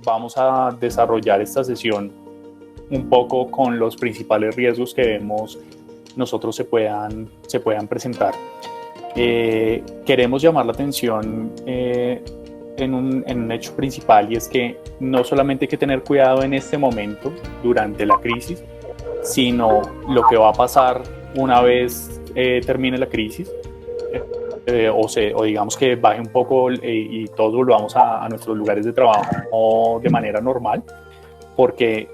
vamos a desarrollar esta sesión un poco con los principales riesgos que vemos nosotros se puedan presentar. Queremos llamar la atención en un hecho principal, y es que no solamente hay que tener cuidado en este momento, durante la crisis, sino lo que va a pasar una vez termine la crisis, o digamos que baje un poco y todos volvamos a nuestros lugares de trabajo de manera normal, porque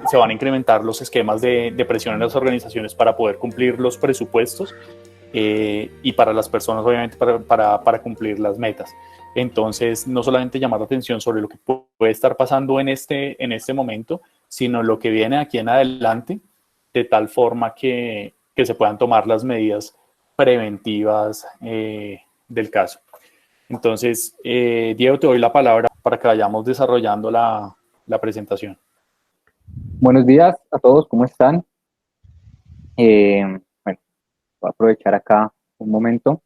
se van a incrementar los esquemas de presión en las organizaciones para poder cumplir los presupuestos, y para las personas obviamente para cumplir las metas. Entonces, no solamente llamar la atención sobre lo que puede estar pasando en este momento, sino lo que viene aquí en adelante, de tal forma que se puedan tomar las medidas preventivas del caso. Entonces, Diego, te doy la palabra para que vayamos desarrollando la presentación. Buenos días a todos, ¿cómo están? Bueno, voy a aprovechar acá un momento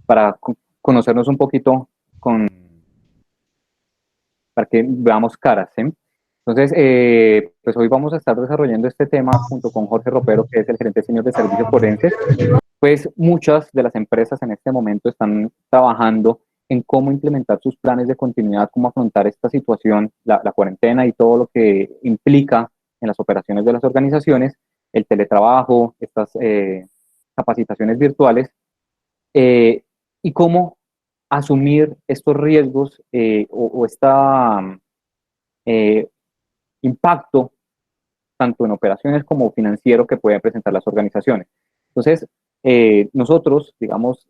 para conocernos un poquito, para que veamos caras, ¿sí? Entonces, pues hoy vamos a estar desarrollando este tema junto con Jorge Ropero, que es el gerente senior de servicios forenses. Pues muchas de las empresas en este momento están trabajando en cómo implementar sus planes de continuidad, cómo afrontar esta situación, la cuarentena y todo lo que implica en las operaciones de las organizaciones, el teletrabajo, estas capacitaciones virtuales, y cómo asumir estos riesgos o impacto tanto en operaciones como financiero que pueden presentar las organizaciones. Entonces, nosotros, digamos,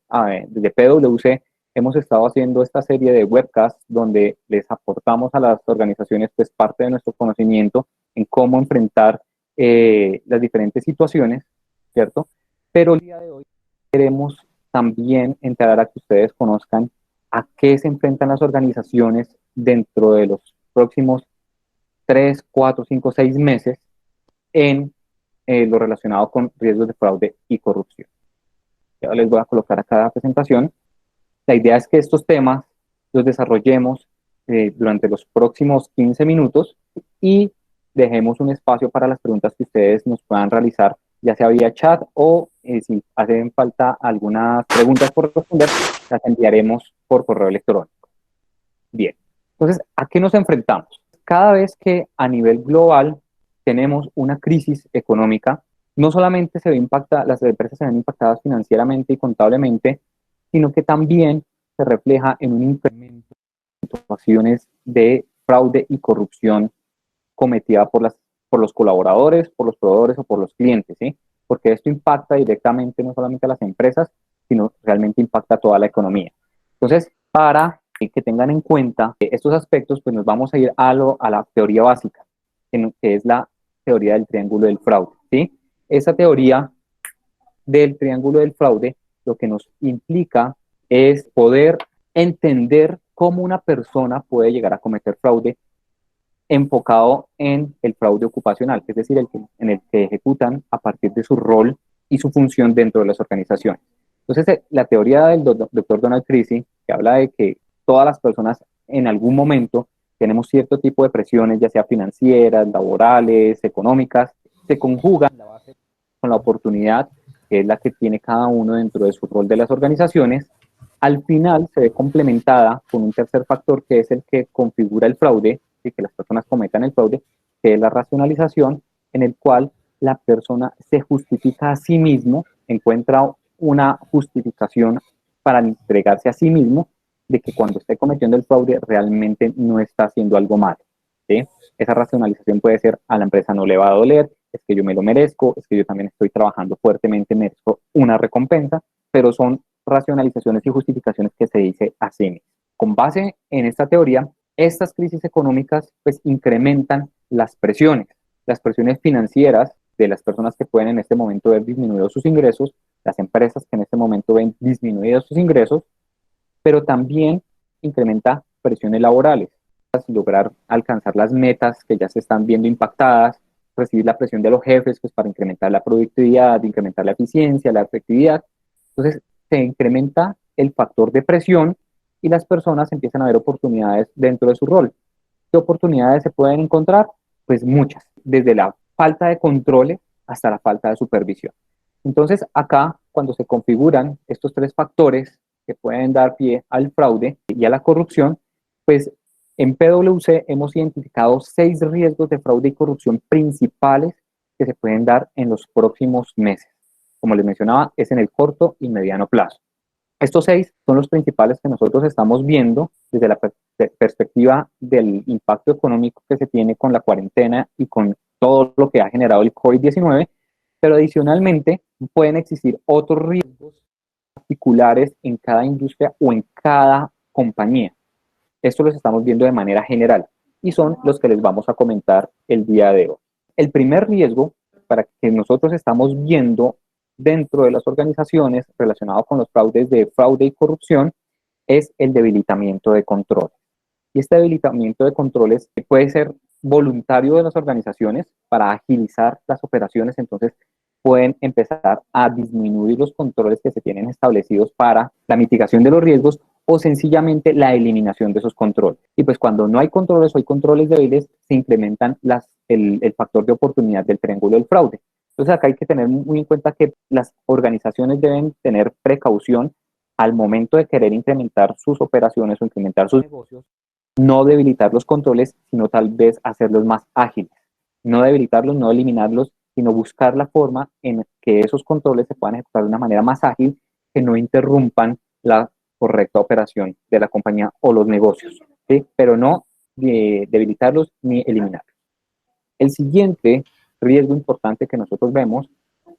desde PwC, hemos estado haciendo esta serie de webcasts donde les aportamos a las organizaciones pues parte de nuestro conocimiento en cómo enfrentar las diferentes situaciones, ¿cierto? Pero el día de hoy queremos también entrar a que ustedes conozcan a qué se enfrentan las organizaciones dentro de los próximos 3, 4, 5, 6 meses en lo relacionado con riesgos de fraude y corrupción. Ya les voy a colocar acá la presentación. La idea es que estos temas los desarrollemos durante los próximos 15 minutos y dejemos un espacio para las preguntas que ustedes nos puedan realizar, ya sea vía chat o si hacen falta algunas preguntas por responder, las enviaremos por correo electrónico. Bien, entonces, ¿a qué nos enfrentamos? Cada vez que a nivel global tenemos una crisis económica, no solamente las empresas se ven impactadas financieramente y contablemente, sino que también se refleja en un incremento de situaciones de fraude y corrupción cometida por los colaboradores, por los proveedores o por los clientes, ¿sí? Porque esto impacta directamente no solamente a las empresas, sino realmente impacta a toda la economía. Entonces, para que tengan en cuenta estos aspectos, pues nos vamos a ir a la teoría básica, que es la teoría del triángulo del fraude, ¿sí? Esa teoría del triángulo del fraude lo que nos implica es poder entender cómo una persona puede llegar a cometer fraude enfocado en el fraude ocupacional, es decir, en el que ejecutan a partir de su rol y su función dentro de las organizaciones. Entonces, la teoría del doctor Donald Creasy, que habla de que todas las personas en algún momento tenemos cierto tipo de presiones, ya sea financieras, laborales, económicas, se conjugan con la oportunidad, que es la que tiene cada uno dentro de su rol de las organizaciones. Al final se ve complementada con un tercer factor que es el que configura el fraude, y que las personas cometan el fraude, que es la racionalización, en el cual la persona se justifica a sí mismo, encuentra una justificación para entregarse a sí mismo de que cuando esté cometiendo el fraude realmente no está haciendo algo malo, ¿sí? Esa racionalización puede ser: a la empresa no le va a doler, es que yo me lo merezco, es que yo también estoy trabajando fuertemente, merezco una recompensa, pero son racionalizaciones y justificaciones que se dice a sí mismo. Con base en esta teoría, estas crisis económicas pues incrementan las presiones financieras de las personas que pueden en este momento ver disminuidos sus ingresos, las empresas que en este momento ven disminuidos sus ingresos, pero también incrementa presiones laborales, lograr alcanzar las metas que ya se están viendo impactadas, recibir la presión de los jefes pues, para incrementar la productividad, incrementar la eficiencia, la efectividad. Entonces se incrementa el factor de presión y las personas empiezan a ver oportunidades dentro de su rol. ¿Qué oportunidades se pueden encontrar? Pues muchas, desde la falta de controles hasta la falta de supervisión. Entonces, acá, cuando se configuran estos tres factores que pueden dar pie al fraude y a la corrupción, pues en PwC hemos identificado 6 riesgos de fraude y corrupción principales que se pueden dar en los próximos meses. Como les mencionaba, es en el corto y mediano plazo. Estos 6 son los principales que nosotros estamos viendo desde la perspectiva del impacto económico que se tiene con la cuarentena y con todo lo que ha generado el COVID-19, pero adicionalmente pueden existir otros riesgos particulares en cada industria o en cada compañía. Esto los estamos viendo de manera general y son los que les vamos a comentar el día de hoy. El primer riesgo para que nosotros estamos viendo dentro de las organizaciones relacionado con los fraudes de fraude y corrupción es el debilitamiento de controles. Y este debilitamiento de controles puede ser voluntario de las organizaciones para agilizar las operaciones, entonces pueden empezar a disminuir los controles que se tienen establecidos para la mitigación de los riesgos o sencillamente la eliminación de esos controles. Y pues cuando no hay controles o hay controles débiles, se incrementan el factor de oportunidad del triángulo del fraude. Entonces acá hay que tener muy en cuenta que las organizaciones deben tener precaución al momento de querer incrementar sus operaciones o incrementar sus negocios, no debilitar los controles, sino tal vez hacerlos más ágiles. No debilitarlos, no eliminarlos, sino buscar la forma en que esos controles se puedan ejecutar de una manera más ágil, que no interrumpan la correcta operación de la compañía o los negocios, ¿sí? Pero no debilitarlos ni eliminarlos. El siguiente riesgo importante que nosotros vemos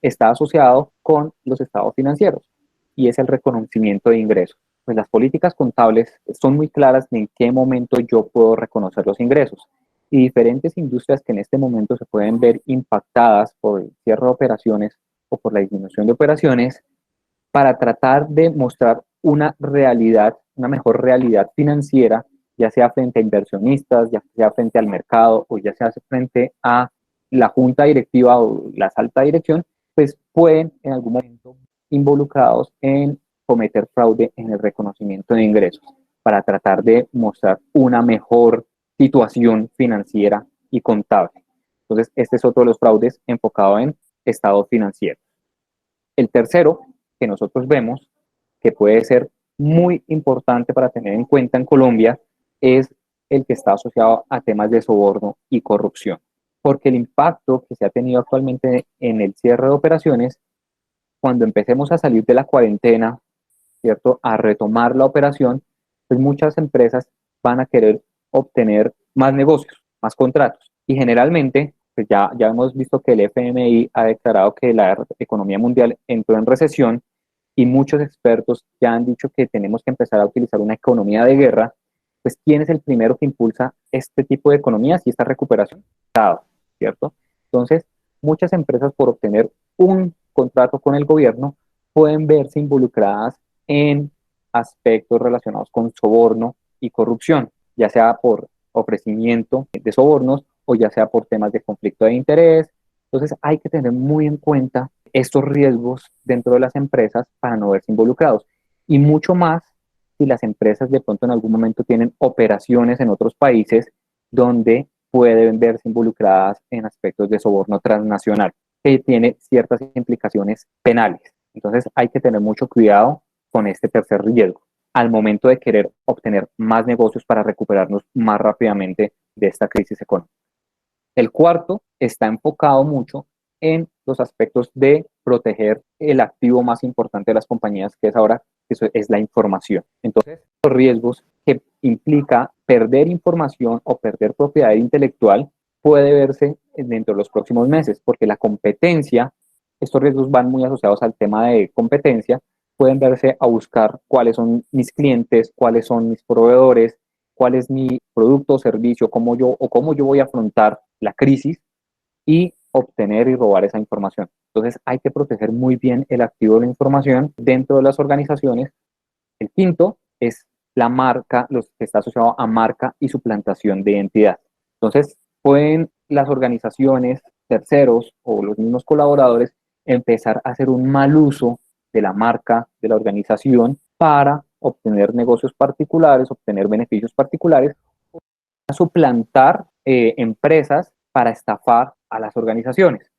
está asociado con los estados financieros y es el reconocimiento de ingresos. Pues las políticas contables son muy claras de en qué momento yo puedo reconocer los ingresos y diferentes industrias que en este momento se pueden ver impactadas por el cierre de operaciones o por la disminución de operaciones para tratar de mostrar una realidad, una mejor realidad financiera, ya sea frente a inversionistas, ya sea frente al mercado o ya sea frente a la junta directiva o la alta dirección, pues pueden en algún momento involucrados en cometer fraude en el reconocimiento de ingresos para tratar de mostrar una mejor situación financiera y contable. Entonces, este es otro de los fraudes enfocado en estado financiero. El tercero que nosotros vemos que puede ser muy importante para tener en cuenta en Colombia es el que está asociado a temas de soborno y corrupción, porque el impacto que se ha tenido actualmente en el cierre de operaciones, cuando empecemos a salir de la cuarentena, ¿cierto?, a retomar la operación, pues muchas empresas van a querer obtener más negocios, más contratos, y generalmente pues ya hemos visto que el FMI ha declarado que la economía mundial entró en recesión y muchos expertos ya han dicho que tenemos que empezar a utilizar una economía de guerra. Pues ¿quién es el primero que impulsa este tipo de economías y esta recuperación? Estado, ¿cierto? Entonces, muchas empresas por obtener un contrato con el gobierno pueden verse involucradas en aspectos relacionados con soborno y corrupción, ya sea por ofrecimiento de sobornos o ya sea por temas de conflicto de interés. Entonces hay que tener muy en cuenta estos riesgos dentro de las empresas para no verse involucrados. Y mucho más si las empresas de pronto en algún momento tienen operaciones en otros países donde pueden verse involucradas en aspectos de soborno transnacional, que tiene ciertas implicaciones penales. Entonces hay que tener mucho cuidado con este tercer riesgo al momento de querer obtener más negocios para recuperarnos más rápidamente de esta crisis económica. El cuarto está enfocado mucho en los aspectos de proteger el activo más importante de las compañías, que es ahora, eso es la información. Entonces, los riesgos que implica perder información o perder propiedad intelectual puede verse dentro de los próximos meses, porque la competencia, estos riesgos van muy asociados al tema de competencia, pueden verse a buscar cuáles son mis clientes, cuáles son mis proveedores, cuál es mi producto o servicio, cómo yo voy a afrontar la crisis y obtener y robar esa información. Entonces hay que proteger muy bien el activo de la información dentro de las organizaciones. El quinto es la marca, los que está asociado a marca y suplantación de identidad. Entonces pueden las organizaciones, terceros o los mismos colaboradores empezar a hacer un mal uso de la marca de la organización para obtener negocios particulares, obtener beneficios particulares, suplantar empresas para estafar a las organizaciones.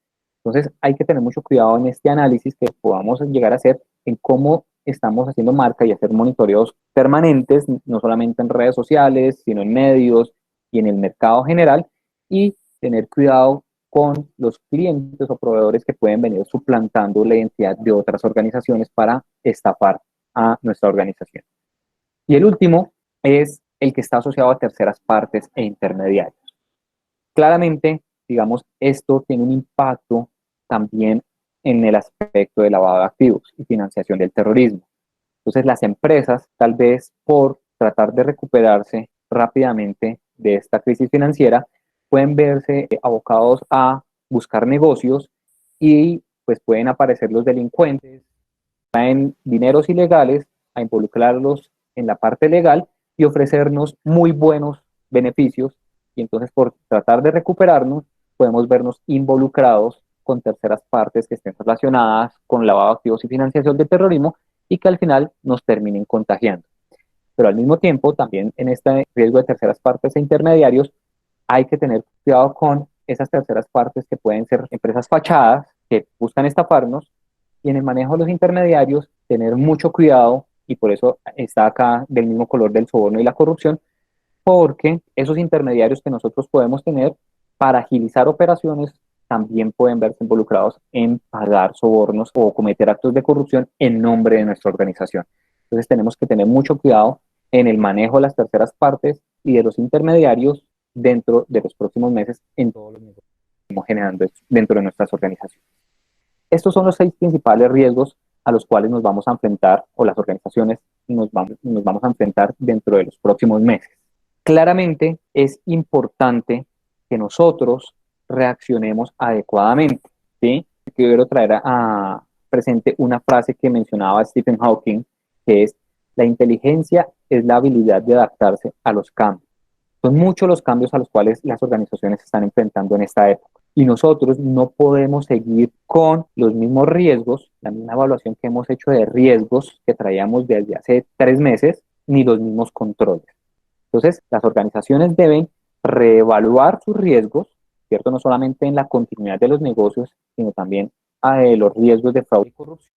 Entonces hay que tener mucho cuidado en este análisis que podamos llegar a hacer en cómo estamos haciendo marca y hacer monitoreos permanentes, no solamente en redes sociales, sino en medios y en el mercado general, y tener cuidado con los clientes o proveedores que pueden venir suplantando la identidad de otras organizaciones para estafar a nuestra organización. Y el último es el que está asociado a terceras partes e intermediarios. Claramente, digamos, esto tiene un impacto también en el aspecto de lavado de activos y financiación del terrorismo. Entonces, las empresas, tal vez por tratar de recuperarse rápidamente de esta crisis financiera, pueden verse abocados a buscar negocios y pues pueden aparecer los delincuentes, traen dineros ilegales a involucrarlos en la parte legal y ofrecernos muy buenos beneficios, y entonces por tratar de recuperarnos podemos vernos involucrados con terceras partes que estén relacionadas con lavado de activos y financiación del terrorismo y que al final nos terminen contagiando. Pero al mismo tiempo, también en este riesgo de terceras partes e intermediarios, hay que tener cuidado con esas terceras partes que pueden ser empresas fachadas que buscan estafarnos, y en el manejo de los intermediarios tener mucho cuidado, y por eso está acá del mismo color del soborno y la corrupción, porque esos intermediarios que nosotros podemos tener para agilizar operaciones también pueden verse involucrados en pagar sobornos o cometer actos de corrupción en nombre de nuestra organización. Entonces tenemos que tener mucho cuidado en el manejo de las terceras partes y de los intermediarios dentro de los próximos meses en todos los negocios que estamos generando dentro de nuestras organizaciones. Estos son los 6 principales riesgos a los cuales nos vamos a enfrentar, o las organizaciones nos vamos a enfrentar dentro de los próximos meses. Claramente es importante que nosotros reaccionemos adecuadamente, ¿sí? Quiero traer a presente una frase que mencionaba Stephen Hawking, que es: la inteligencia es la habilidad de adaptarse a los cambios. Son muchos los cambios a los cuales las organizaciones se están enfrentando en esta época, y nosotros no podemos seguir con los mismos riesgos, la misma evaluación que hemos hecho de riesgos que traíamos desde hace 3 meses, ni los mismos controles. Entonces, las organizaciones deben reevaluar sus riesgos, ¿cierto? No solamente en la continuidad de los negocios, sino también los riesgos de fraude y corrupción,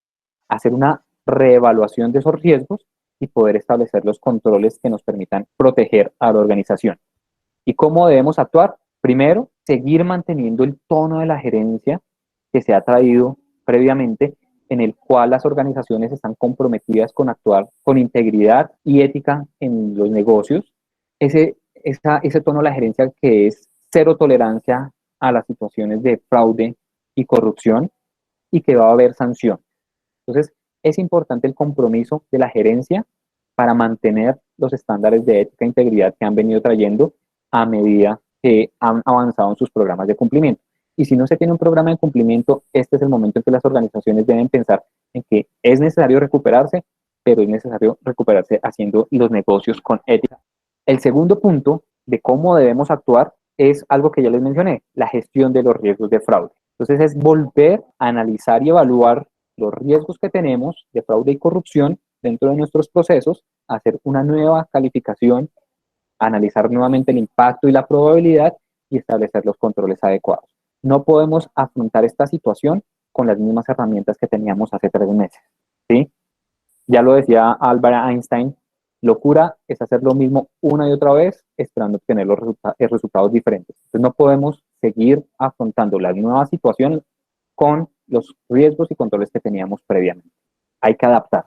hacer una reevaluación de esos riesgos y poder establecer los controles que nos permitan proteger a la organización. ¿Y cómo debemos actuar? Primero, seguir manteniendo el tono de la gerencia que se ha traído previamente, en el cual las organizaciones están comprometidas con actuar con integridad y ética en los negocios. Ese tono de la gerencia que es cero tolerancia a las situaciones de fraude y corrupción, y que va a haber sanción. Entonces, es importante el compromiso de la gerencia para mantener los estándares de ética e integridad que han venido trayendo a medida que han avanzado en sus programas de cumplimiento. Y si no se tiene un programa de cumplimiento, este es el momento en que las organizaciones deben pensar en que es necesario recuperarse, pero es necesario recuperarse haciendo los negocios con ética. El segundo punto de cómo debemos actuar es algo que ya les mencioné: la gestión de los riesgos de fraude. Entonces es volver a analizar y evaluar los riesgos que tenemos de fraude y corrupción dentro de nuestros procesos, hacer una nueva calificación, analizar nuevamente el impacto y la probabilidad y establecer los controles adecuados. No podemos afrontar esta situación con las mismas herramientas que teníamos hace 3 meses, ¿sí? Ya lo decía Albert Einstein: locura es hacer lo mismo una y otra vez esperando obtener los resultados diferentes. Entonces no podemos seguir afrontando las nuevas situaciones con los riesgos y controles que teníamos previamente. Hay que adaptar.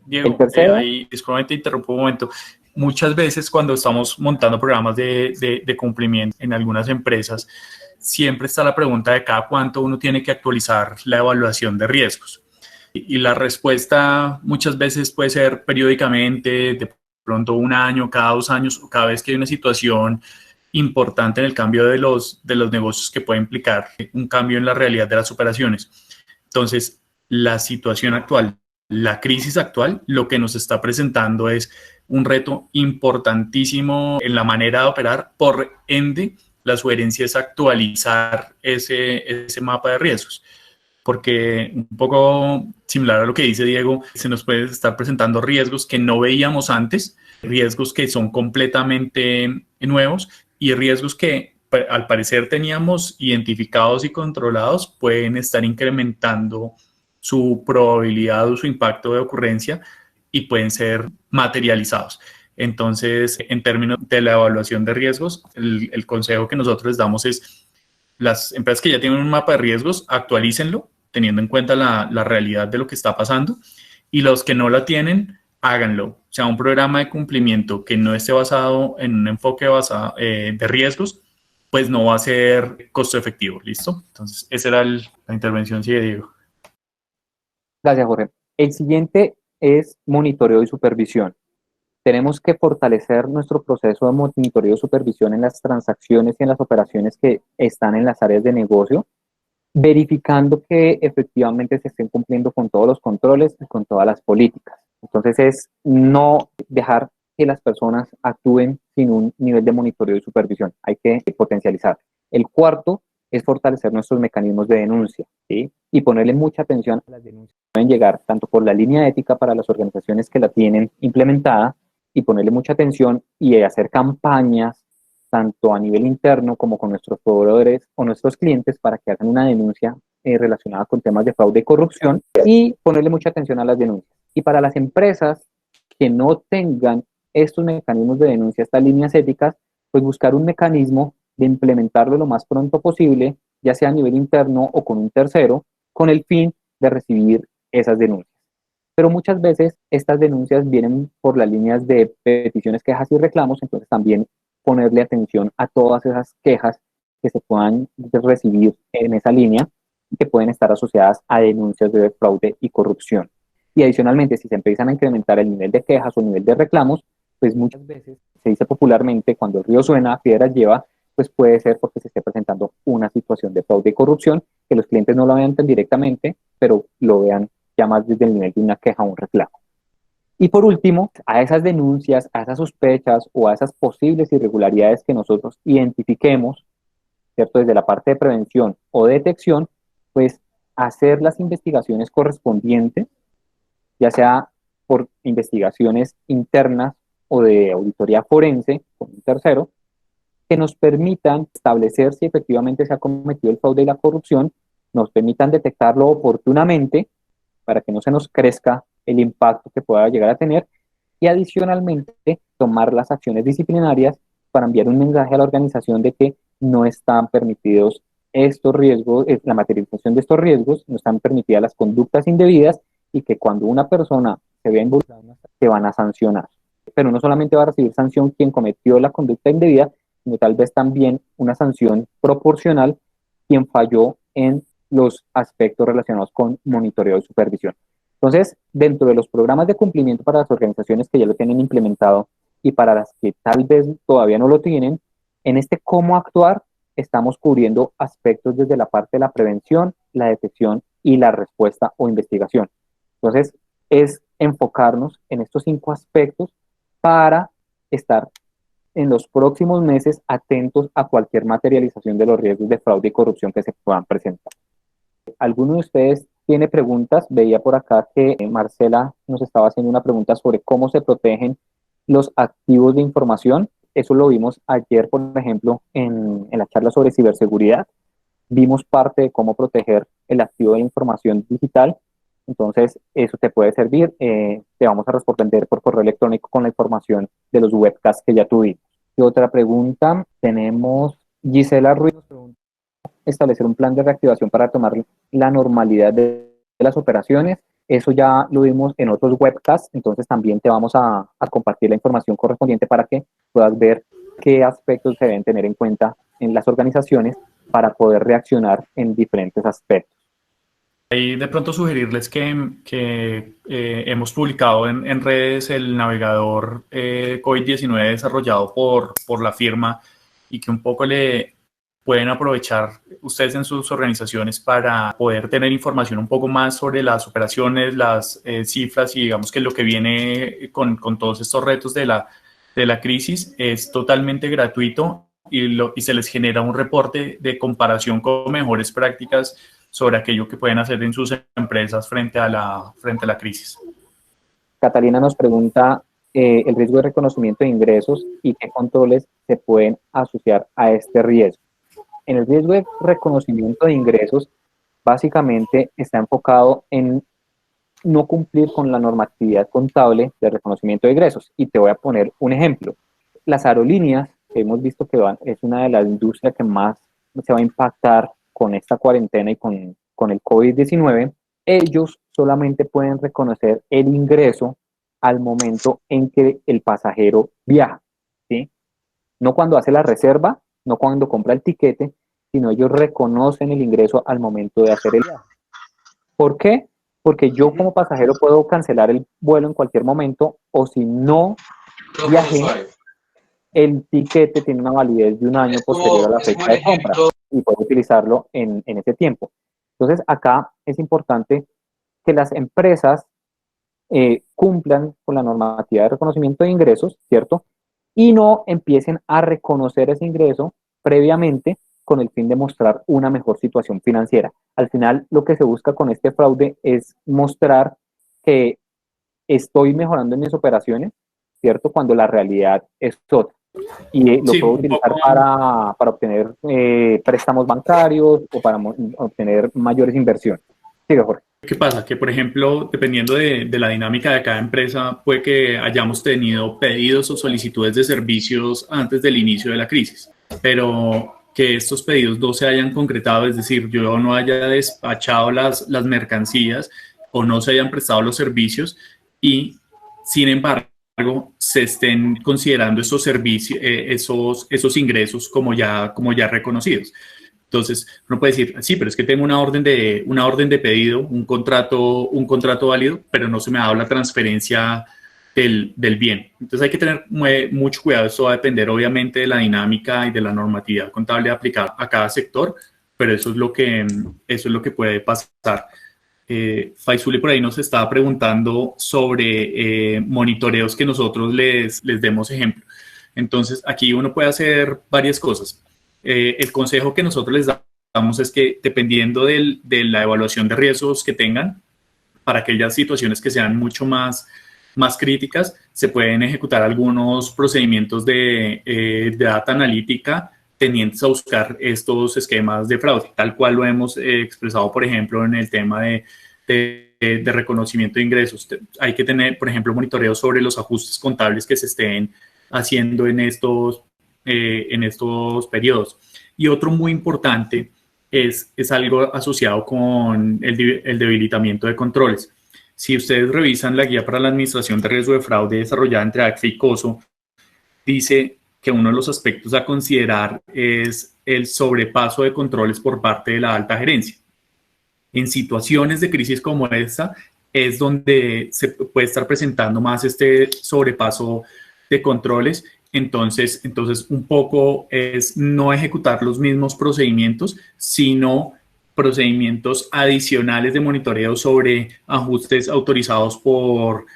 Diego, ahí disculpa, te interrumpo un momento. Muchas veces cuando estamos montando programas de cumplimiento en algunas empresas, siempre está la pregunta de cada cuánto uno tiene que actualizar la evaluación de riesgos. Y la respuesta muchas veces puede ser periódicamente, de pronto 1 año, cada 2 años, o cada vez que hay una situación importante en el cambio de los negocios que puede implicar un cambio en la realidad de las operaciones. Entonces, la situación actual, la crisis actual, lo que nos está presentando es un reto importantísimo en la manera de operar. Por ende, la sugerencia es actualizar ese mapa de riesgos. porque un poco similar a lo que dice Diego, se nos puede estar presentando riesgos que no veíamos antes, riesgos que son completamente nuevos y riesgos que al parecer teníamos identificados y controlados pueden estar incrementando su probabilidad o su impacto de ocurrencia y pueden ser materializados. Entonces, en términos de la evaluación de riesgos, el consejo que nosotros les damos es las empresas que ya tienen un mapa de riesgos, actualícenlo teniendo en cuenta la realidad de lo que está pasando, y los que no la tienen, háganlo. O sea, un programa de cumplimiento que no esté basado en un enfoque basado, de riesgos, pues no va a ser costo efectivo, ¿listo? Entonces, esa era la intervención, sí, Diego. Gracias, Jorge. El siguiente es monitoreo y supervisión. Tenemos que fortalecer nuestro proceso de monitoreo y supervisión en las transacciones y en las operaciones que están en las áreas de negocio, verificando que efectivamente se estén cumpliendo con todos los controles y con todas las políticas. Entonces es no dejar que las personas actúen sin un nivel de monitoreo y supervisión. Hay que potencializar. El cuarto es fortalecer nuestros mecanismos de denuncia, ¿sí? Y ponerle mucha atención a las denuncias que pueden llegar tanto por la línea ética para las organizaciones que la tienen implementada, y ponerle mucha atención y hacer campañas tanto a nivel interno como con nuestros proveedores o nuestros clientes para que hagan una denuncia relacionada con temas de fraude y corrupción, y ponerle mucha atención a las denuncias. Y para las empresas que no tengan estos mecanismos de denuncia, estas líneas éticas, pues buscar un mecanismo de implementarlo lo más pronto posible, ya sea a nivel interno o con un tercero, con el fin de recibir esas denuncias. Pero muchas veces estas denuncias vienen por las líneas de peticiones, quejas y reclamos, entonces también ponerle atención a todas esas quejas que se puedan recibir en esa línea y que pueden estar asociadas a denuncias de fraude y corrupción. Y adicionalmente, si se empiezan a incrementar el nivel de quejas o el nivel de reclamos, pues muchas veces se dice popularmente, cuando el río suena, piedras lleva, pues puede ser porque se esté presentando una situación de fraude y corrupción, que los clientes no lo vean tan directamente, pero lo vean ya más desde el nivel de una queja o un reclamo. Y por último, a esas denuncias, a esas sospechas o a esas posibles irregularidades que nosotros identifiquemos, ¿cierto? Desde la parte de prevención o detección, pues hacer las investigaciones correspondientes, ya sea por investigaciones internas o de auditoría forense con un tercero, que nos permitan establecer si efectivamente se ha cometido el fraude y la corrupción, nos permitan detectarlo oportunamente para que no se nos crezca el impacto que pueda llegar a tener, y adicionalmente tomar las acciones disciplinarias para enviar un mensaje a la organización de que no están permitidos estos riesgos, la materialización de estos riesgos, no están permitidas las conductas indebidas, y que cuando una persona se vea involucrada se van a sancionar. Pero no solamente va a recibir sanción quien cometió la conducta indebida, sino tal vez también una sanción proporcional quien falló en los aspectos relacionados con monitoreo y supervisión. Entonces, dentro de los programas de cumplimiento para las organizaciones que ya lo tienen implementado y para las que tal vez todavía no lo tienen, en este cómo actuar estamos cubriendo aspectos desde la parte de la prevención, la detección y la respuesta o investigación. Entonces, es enfocarnos en estos 5 aspectos para estar en los próximos meses atentos a cualquier materialización de los riesgos de fraude y corrupción que se puedan presentar. ¿Alguno de ustedes tiene preguntas? Veía por acá que Marcela nos estaba haciendo una pregunta sobre cómo se protegen los activos de información. Eso lo vimos ayer, por ejemplo, en la charla sobre ciberseguridad. Vimos parte de cómo proteger el activo de información digital. Entonces, eso te puede servir. Te vamos a responder por correo electrónico con la información de los webcasts que ya tuvimos. Y otra pregunta, tenemos Gisela Ruiz, establecer un plan de reactivación para tomar la normalidad de las operaciones. Eso ya lo vimos en otros webcasts, entonces también te vamos a compartir la información correspondiente para que puedas ver qué aspectos se deben tener en cuenta en las organizaciones para poder reaccionar en diferentes aspectos. Ahí de pronto sugerirles que hemos publicado en redes el navegador COVID-19 desarrollado por la firma, y que un poco le pueden aprovechar ustedes en sus organizaciones para poder tener información un poco más sobre las operaciones, las cifras, y digamos que lo que viene con todos estos retos de la crisis es totalmente gratuito, y se les genera un reporte de comparación con mejores prácticas sobre aquello que pueden hacer en sus empresas frente a la crisis. Catalina nos pregunta el riesgo de reconocimiento de ingresos y qué controles se pueden asociar a este riesgo. En el riesgo de reconocimiento de ingresos, básicamente está enfocado en no cumplir con la normatividad contable de reconocimiento de ingresos. Y te voy a poner un ejemplo. Las aerolíneas, que hemos visto que es una de las industrias que más se va a impactar con esta cuarentena y con el COVID-19, ellos solamente pueden reconocer el ingreso al momento en que el pasajero viaja, ¿sí? No cuando hace la reserva, no cuando compra el tiquete, sino ellos reconocen el ingreso al momento de hacer el viaje. ¿Por qué? Porque yo como pasajero puedo cancelar el vuelo en cualquier momento, o si no viajé, el tiquete tiene una validez de un año posterior a la fecha de compra y puedo utilizarlo en ese tiempo. Entonces, acá es importante que las empresas cumplan con la normativa de reconocimiento de ingresos, ¿cierto? Y no empiecen a reconocer ese ingreso previamente con el fin de mostrar una mejor situación financiera. Al final, lo que se busca con este fraude es mostrar que estoy mejorando en mis operaciones, ¿cierto? Cuando la realidad es otra. Y lo puedo utilizar para obtener préstamos bancarios o para obtener mayores inversiones. Sigue, Jorge. ¿Qué pasa? Que, por ejemplo, dependiendo de la dinámica de cada empresa, puede que hayamos tenido pedidos o solicitudes de servicios antes del inicio de la crisis, pero que estos pedidos no se hayan concretado, es decir, yo no haya despachado las mercancías o no se hayan prestado los servicios y, sin embargo, se estén considerando estos servicios, esos ingresos como ya reconocidos. Entonces, uno puede decir, sí, pero es que tengo una orden de pedido, un contrato válido, pero no se me ha dado la transferencia del bien. Entonces, hay que tener mucho cuidado. Esto va a depender, obviamente, de la dinámica y de la normatividad contable aplicada a cada sector, pero eso es lo que puede pasar. Faisuli por ahí nos estaba preguntando sobre monitoreos que nosotros les demos ejemplo. Entonces, aquí uno puede hacer varias cosas. El consejo que nosotros les damos es que, dependiendo de la evaluación de riesgos que tengan, para aquellas situaciones que sean mucho más críticas, se pueden ejecutar algunos procedimientos de data analítica tendientes a buscar estos esquemas de fraude, tal cual lo hemos expresado, por ejemplo, en el tema de reconocimiento de ingresos. Hay que tener, por ejemplo, monitoreo sobre los ajustes contables que se estén haciendo en estos periodos. Y otro muy importante es algo asociado con el debilitamiento de controles. Si ustedes revisan la guía para la administración de riesgo de fraude desarrollada entre ACFE y COSO, dice que uno de los aspectos a considerar es el sobrepaso de controles por parte de la alta gerencia. En situaciones de crisis como esta es donde se puede estar presentando más este sobrepaso de controles. Entonces, un poco es no ejecutar los mismos procedimientos, sino procedimientos adicionales de monitoreo sobre ajustes autorizados por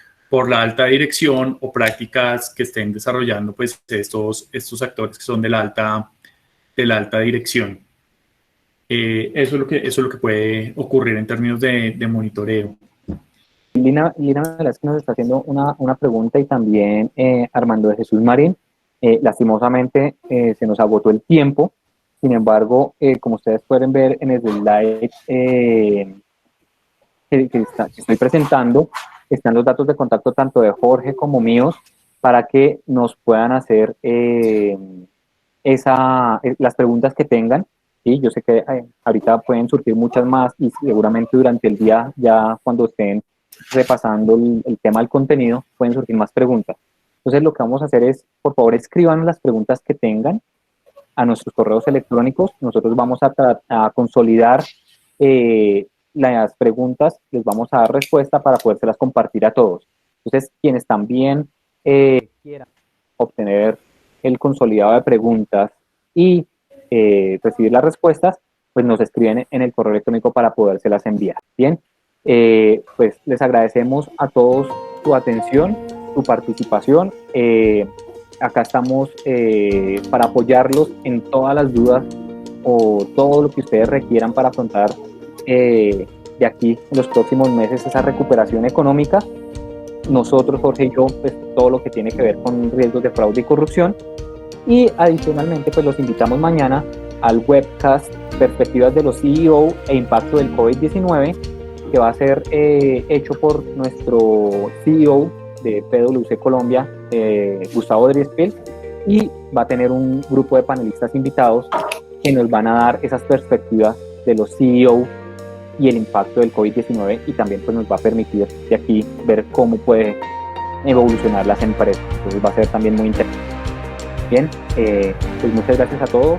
la alta dirección o prácticas que estén desarrollando pues estos actores que son de la alta dirección. Eso es lo que puede ocurrir en términos de monitoreo. Lina Velázquez nos está haciendo una pregunta, y también Armando de Jesús Marín. Lastimosamente se nos agotó el tiempo. Sin embargo, como ustedes pueden ver en el slide que estoy presentando, están los datos de contacto tanto de Jorge como míos, para que nos puedan hacer las preguntas que tengan. ¿Sí? Yo sé que ahorita pueden surgir muchas más, y seguramente durante el día, ya cuando estén repasando el tema del contenido, pueden surgir más preguntas. Entonces, lo que vamos a hacer es, por favor, escriban las preguntas que tengan a nuestros correos electrónicos. Nosotros vamos a consolidar las preguntas, les vamos a dar respuesta para podérselas compartir a todos. Entonces, quienes también quieran obtener el consolidado de preguntas y recibir las respuestas, pues nos escriben en el correo electrónico para podérselas enviar. Bien, pues les agradecemos a todos su atención, su participación. Acá estamos para apoyarlos en todas las dudas o todo lo que ustedes requieran para afrontar de aquí en los próximos meses esa recuperación económica. Nosotros, Jorge y yo, pues todo lo que tiene que ver con riesgos de fraude y corrupción. Y adicionalmente, pues los invitamos mañana al webcast Perspectivas de los CEO e Impacto del COVID-19, que va a ser hecho por nuestro CEO de PwC Colombia, Gustavo Driespil, y va a tener un grupo de panelistas invitados que nos van a dar esas perspectivas de los CEO y el impacto del COVID-19, y también pues nos va a permitir de aquí ver cómo puede evolucionar las empresas. Entonces va a ser también muy interesante. Bien, pues muchas gracias a todos.